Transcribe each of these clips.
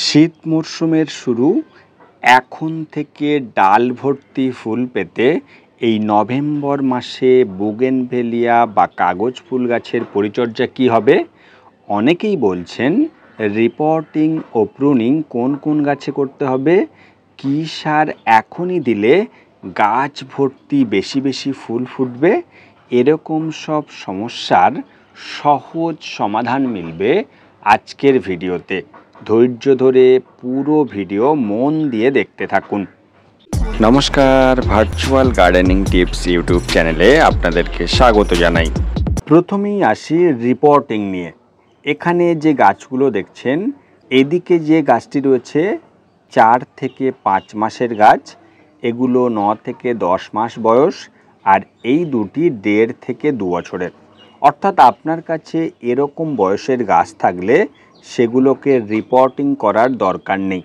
শীত মরশুমের শুরু। এখন থেকে ডাল ভর্তি ফুল পেতে এই নভেম্বর মাসে বুগেনভেলিয়া বা কাগজ ফুল গাছের পরিচর্যা কী হবে? অনেকেই বলছেন রিপোর্টিং ও প্রুনিং কোন কোন গাছে করতে হবে, কী সার এখনই দিলে গাছ ভর্তি বেশি বেশি ফুল ফুটবে। এরকম সব সমস্যার সহজ সমাধান মিলবে আজকের ভিডিওতে। ধৈর্য ধরে পুরো ভিডিও মন দিয়ে দেখতে থাকুন। নমস্কার, ভার্চুয়াল গার্ডেনিং টিপস ইউটিউব চ্যানেলে আপনাদেরকে স্বাগত জানাই। প্রথমেই আসি রিপোর্টিং নিয়ে। এখানে যে গাছগুলো দেখছেন, এদিকে যে গাছটি রয়েছে 4 থেকে 5 মাসের গাছ, এগুলো 9 থেকে 10 মাস বয়স, আর এই দুটি 1.5 থেকে 2 বছরের। অর্থাৎ আপনার কাছে এরকম বয়সের গাছ থাকলে সেগুলোকে রিপোর্টিং করার দরকার নেই।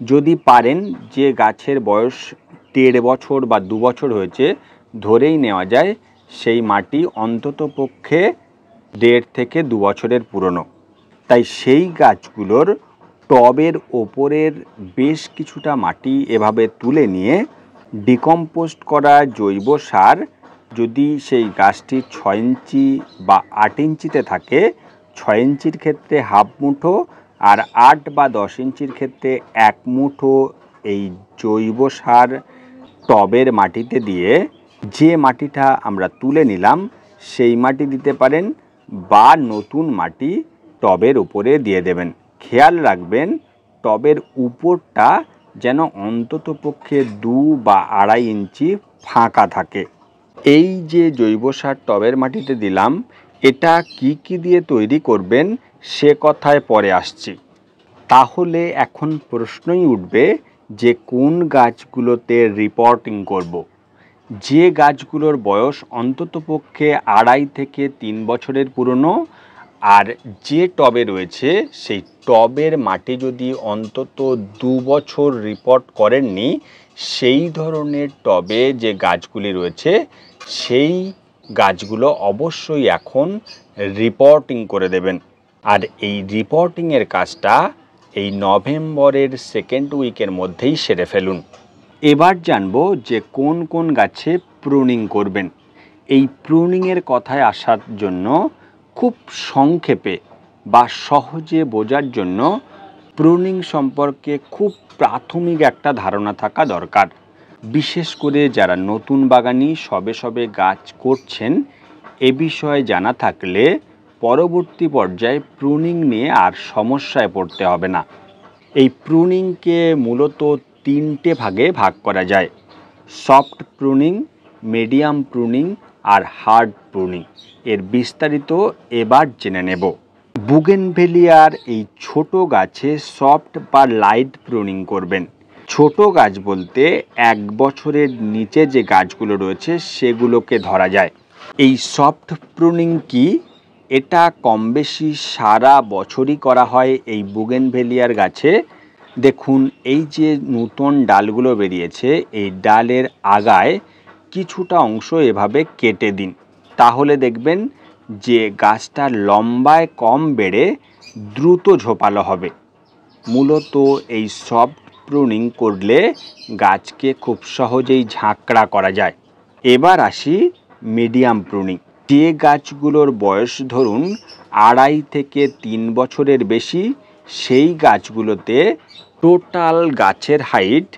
যদি পারেন যে গাছের বয়স 1.5 বছর বা 2 বছর হয়েছে, ধরেই নেওয়া যায় সেই মাটি অন্তত পক্ষে 1.5 থেকে 2 বছরের পুরনো। তাই সেই গাছগুলোর টবের ওপরের বেশ কিছুটা মাটি এভাবে তুলে নিয়ে ডিকম্পোস্ট করা জৈব সার, যদি সেই গাছটি 6 ইঞ্চি বা 8 ইঞ্চিতে থাকে, 6 ইঞ্চির ক্ষেত্রে হাফ মুঠো, আর 8 বা 10 ইঞ্চির ক্ষেত্রে 1 মুঠো এই জৈব সার টবের মাটিতে দিয়ে, যে মাটিটা আমরা তুলে নিলাম সেই মাটি দিতে পারেন, বা নতুন মাটি টবের উপরে দিয়ে দেবেন। খেয়াল রাখবেন টবের উপরটা যেন অন্তত পক্ষে 2 বা 2.5 ইঞ্চি ফাঁকা থাকে। এই যে জৈব সার টবের মাটিতে দিলাম, এটা কি কি দিয়ে তৈরি করবেন সে কথায় পরে আসছি। তাহলে এখন প্রশ্নই উঠবে যে কোন গাছগুলোতে রিপোর্টিং করব। যে গাছগুলোর বয়স অন্তত পক্ষে 2.5 থেকে 3 বছরের পুরনো, আর যে টবে রয়েছে সেই টবের মাটি যদি অন্তত 2 বছর রিপোর্ট করেননি, সেই ধরনের টবে যে গাছগুলি রয়েছে সেই গাছগুলো অবশ্যই এখন রিপোর্টিং করে দেবেন। আর এই রিপোর্টিংয়ের কাজটা এই নভেম্বরের 2nd উইকের মধ্যেই সেরে ফেলুন। এবার জানবো যে কোন কোন গাছে প্রুনিং করবেন। এই প্রুনিংয়ের কথায় আসার জন্য খুব সংক্ষেপে বা সহজে বোঝার জন্য প্রুনিং সম্পর্কে খুব প্রাথমিক একটা ধারণা থাকা দরকার। বিশেষ করে যারা নতুন বাগানি সবে সবে গাছ করছেন, এ বিষয়ে জানা থাকলে পরবর্তী পর্যায়ে প্রুনিং নিয়ে আর সমস্যায় পড়তে হবে না। এই প্রুনিংকে মূলত 3টে ভাগে ভাগ করা যায়: সফট প্রুনিং, মিডিয়াম প্রুনিং আর হার্ড প্রুনিং। এর বিস্তারিত এবার জেনে নেব। বুগেনভেলিয়ার এই ছোট গাছে সফট বা লাইট প্রুনিং করবেন। ছোট গাছ বলতে 1 বছরের নিচে যে গাছগুলো রয়েছে সেগুলোকে ধরা যায়। এই সফট প্রুনিং কি? এটা কম বেশি সারা বছরই করা হয় এই বুগেনভেলিয়ার গাছে। দেখুন, এই যে নতুন ডালগুলো বেরিয়েছে, এই ডালের আগায় কিছুটা অংশ এভাবে কেটে দিন। তাহলে দেখবেন যে গাছটা লম্বায় কম বেড়ে দ্রুত ঝোপালো হবে। মূলত এই সফট প্রুনিং করলে গাছকে খুব সহজেই ঝাঁকড়া করা যায়। এবার আসি মিডিয়াম প্রুনিং। যে গাছগুলোর বয়স ধরুন 2.5 থেকে 3 বছরের বেশি, সেই গাছগুলোতে টোটাল গাছের হাইট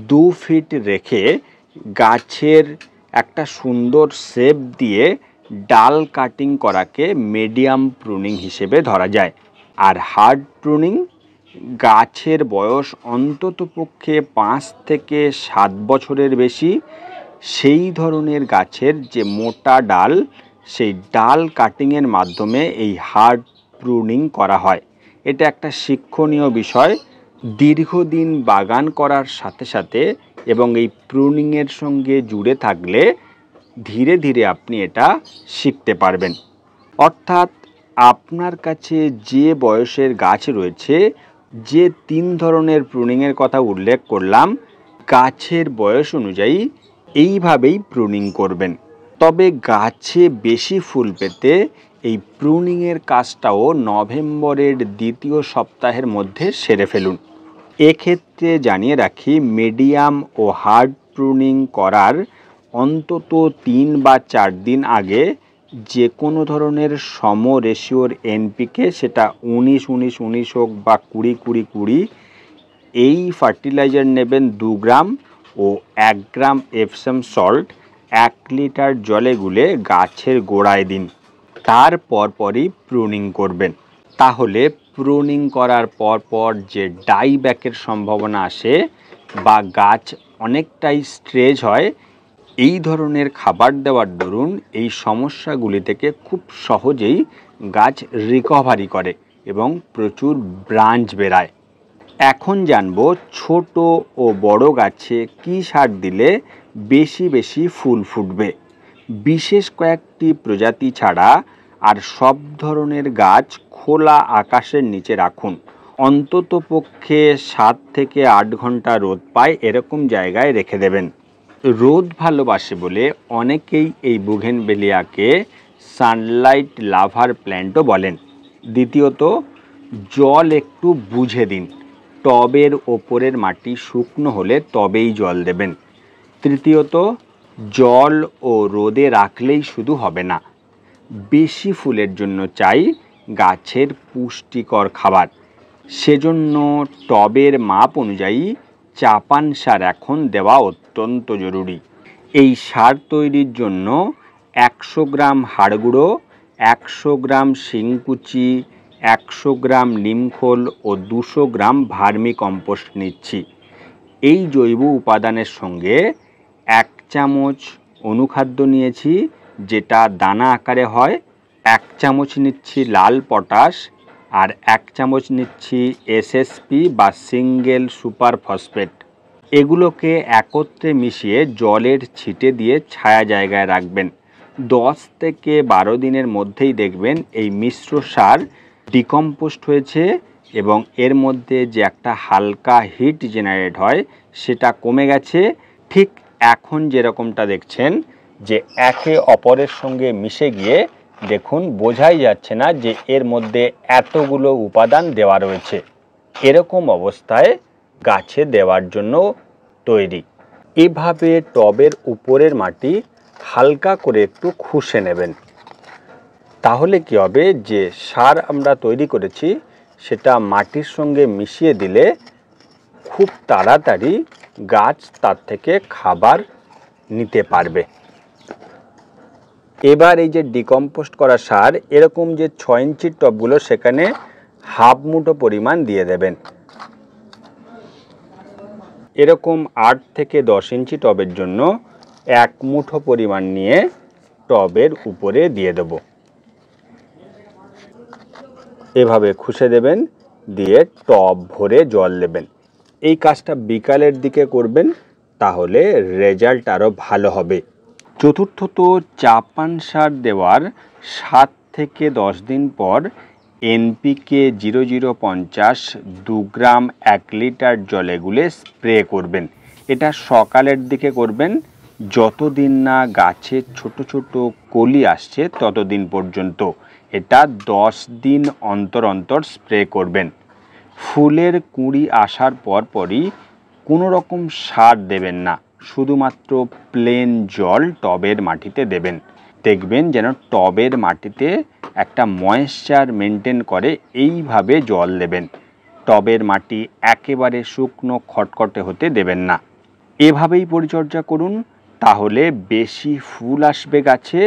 2 ফিট রেখে গাছের একটা সুন্দর শেপ দিয়ে ডাল কাটিং করাকে মিডিয়াম প্রুনিং হিসেবে ধরা যায়। আর হার্ড প্রুনিং, গাছের বয়স অন্তত পক্ষে 5 থেকে 7 বছরের বেশি, সেই ধরনের গাছের যে মোটা ডাল, সেই ডাল কাটিংয়ের মাধ্যমে এই হার্ড প্রুনিং করা হয়। এটা একটা শিক্ষণীয় বিষয়। দীর্ঘদিন বাগান করার সাথে সাথে এবং এই প্রুনিংয়ের সঙ্গে জুড়ে থাকলে ধীরে ধীরে আপনি এটা শিখতে পারবেন। অর্থাৎ আপনার কাছে যে বয়সের গাছ রয়েছে, যে 3 ধরনের প্রুনিংয়ের কথা উল্লেখ করলাম, গাছের বয়স অনুযায়ী এইভাবেই প্রুনিং করবেন। তবে গাছে বেশি ফুল পেতে এই প্রুনিংয়ের কাজটাও নভেম্বরের দ্বিতীয় সপ্তাহের মধ্যে সেরে ফেলুন। এক্ষেত্রে জানিয়ে রাখি, মিডিয়াম ও হার্ড প্রুনিং করার অন্তত 3 বা 4 দিন আগে যে কোনো ধরনের সম রেশিওর এনপিকে, সেটা 19-19-19 হোক বা 20-20-20, এই ফার্টিলাইজার নেবেন 2 গ্রাম ও 1 গ্রাম এপসাম সল্ট 1 লিটার জলে গুলে গাছের গোড়ায় দিন। তার পরপরই প্রুনিং করবেন। তাহলে প্রুনিং করার পরপর যে ডাইব্যাকের সম্ভাবনা আসে বা গাছ অনেকটাই স্ট্রেচ হয়, এই ধরনের খাবার দেওয়ার দরুন এই সমস্যাগুলি থেকে খুব সহজেই গাছ রিকভারি করে এবং প্রচুর ব্রাঞ্চ বেরায়। এখন জানবো ছোট ও বড় গাছে কি সার দিলে বেশি বেশি ফুল ফুটবে। বিশেষ কয়েকটি প্রজাতি ছাড়া আর সব ধরনের গাছ খোলা আকাশের নিচে রাখুন। অন্তত পক্ষে 7 থেকে 8 ঘন্টা রোদ পায় এরকম জায়গায় রেখে দেবেন। রোদ ভালোবাসে বলে অনেকেই এই বুগেনভেলিয়াকে সানলাইট লাভার প্ল্যান্টও বলেন। দ্বিতীয়ত, জল একটু বুঝে দিন। টবের ওপরের মাটি শুকনো হলে তবেই জল দেবেন। তৃতীয়ত, জল ও রোদে রাখলেই শুধু হবে না, বেশি ফুলের জন্য চাই গাছের পুষ্টিকর খাবার। সেজন্য টবের মাপ অনুযায়ী চাপান সার এখন দেওয়া অত্যন্ত জরুরি। এই সার তৈরির জন্য 100 গ্রাম হাড় গুঁড়ো, 100 গ্রাম শিংকুচি, 100 গ্রাম নিমখোল ও 200 গ্রাম ভার্মি কম্পোস্ট নিচ্ছি। এই জৈব উপাদানের সঙ্গে 1 চামচ অনুখাদ্য নিয়েছি, যেটা দানা আকারে হয়। 1 চামচ নিচ্ছি লাল পটাশ, আর 1 চামচ নিচ্ছি এসএসপি বা সিঙ্গেল সুপার ফসফেট। এগুলোকে একত্রে মিশিয়ে জলের ছিটে দিয়ে ছায়া জায়গায় রাখবেন। 10 থেকে 12 দিনের মধ্যেই দেখবেন এই মিশ্র সার ডিকম্পোস্ট হয়েছে এবং এর মধ্যে যে একটা হালকা হিট জেনারেট হয় সেটা কমে গেছে। ঠিক এখন যেরকমটা দেখছেন যে একে অপরের সঙ্গে মিশে গিয়ে দেখুন বোঝাই যাচ্ছে না যে এর মধ্যে এতগুলো উপাদান দেওয়া রয়েছে। এরকম অবস্থায় গাছে দেওয়ার জন্য তৈরি। এভাবে টবের উপরের মাটি হালকা করে একটু খুশে নেবেন। তাহলে কি হবে, যে সার আমরা তৈরি করেছি সেটা মাটির সঙ্গে মিশিয়ে দিলে খুব তাড়াতাড়ি গাছ তার থেকে খাবার নিতে পারবে। এবার এই যে ডিকম্পোস্ট করা সার, এরকম যে 6 ইঞ্চির টবগুলো সেখানে হাফ মুঠো পরিমাণ দিয়ে দেবেন। এরকম 8 থেকে 10 ইঞ্চি টবের জন্য 1 মুঠো পরিমাণ নিয়ে টবের উপরে দিয়ে দেব। এভাবে খুশে দেবেন, দিয়ে টব ভরে জল দেবেন। এই কাজটা বিকালের দিকে করবেন, তাহলে রেজাল্ট আরও ভালো হবে। চতুর্থত, চাপান সার দেওয়ার 7 থেকে 10 দিন পর এনপিকে 0050 2 গ্রাম 1 লিটার জলে গুলে স্প্রে করবেন। এটা সকালের দিকে করবেন, যতদিন না গাছের ছোট ছোট কলি আসছে ততদিন পর্যন্ত। এটা 10 দিন অন্তর অন্তর স্প্রে করবেন। ফুলের কুঁড়ি আসার পরপরই কোনো রকম সার দেবেন না, শুধুমাত্র প্লেন জল টবের মাটিতে দেবেন। দেখবেন যেন টবের মাটিতে একটা ময়েশ্চার মেনটেন করে, এইভাবে জল দেবেন। টবের মাটি একেবারে শুকনো খটখটে হতে দেবেন না। এভাবেই পরিচর্যা করুন, তাহলে বেশি ফুল আসবে গাছে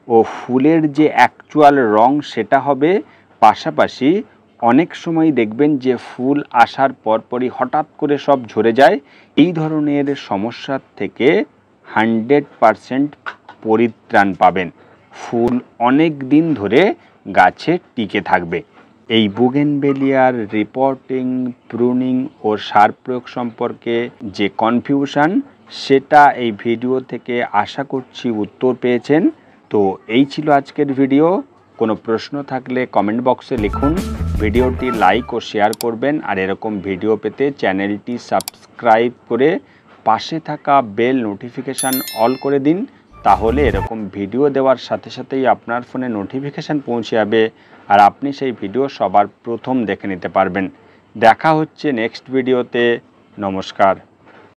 ও ফুলের যে অ্যাকচুয়াল রং সেটা হবে। পাশাপাশি অনেক সময় দেখবেন যে ফুল আসার পরপরই হঠাৎ করে সব ঝরে যায়। এই ধরনের সমস্যার থেকে 100% পরিত্রাণ পাবেন। ফুল অনেক দিন ধরে গাছে টিকে থাকবে। এই বুগেনভেলিয়ার রিপোর্টিং, প্রুনিং ও সার প্রয়োগ সম্পর্কে যে কনফিউশন, সেটা এই ভিডিও থেকে আশা করছি উত্তর পেয়েছেন। তো এই ছিল আজকের ভিডিও। কোনো প্রশ্ন থাকলে কমেন্ট বক্সে লিখুন। ভিডিওটি লাইক ও শেয়ার করবেন, আর এরকম ভিডিও পেতে চ্যানেলটি সাবস্ক্রাইব করে পাশে থাকা বেল নোটিফিকেশান অল করে দিন। তাহলে এরকম ভিডিও দেওয়ার সাথে সাথেই আপনার ফোনে নোটিফিকেশান পৌঁছে যাবে আর আপনি সেই ভিডিও সবার প্রথম দেখে নিতে পারবেন। দেখা হচ্ছে নেক্সট ভিডিওতে। নমস্কার।